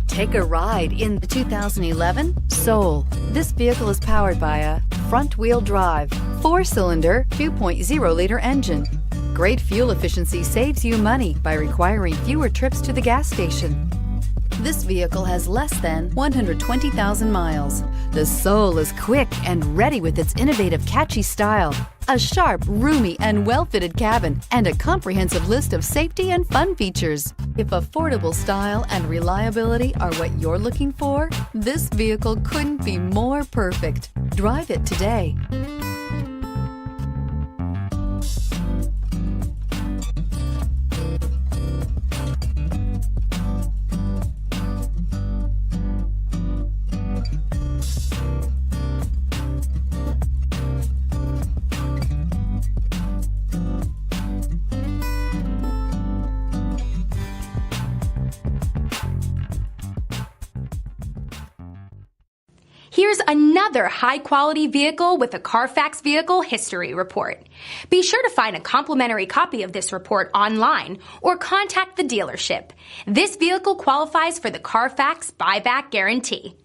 Take a ride in the 2011 Soul. This vehicle is powered by a front-wheel drive, 4-cylinder, 2.0-liter engine. Great fuel efficiency saves you money by requiring fewer trips to the gas station. This vehicle has less than 120,000 miles. The Soul is quick and ready with its innovative, catchy style, a sharp, roomy, and well-fitted cabin, and a comprehensive list of safety and fun features. If affordable style and reliability are what you're looking for, this vehicle couldn't be more perfect. Drive it today. Here's another high-quality vehicle with a Carfax Vehicle History Report. Be sure to find a complimentary copy of this report online or contact the dealership. This vehicle qualifies for the Carfax Buyback Guarantee.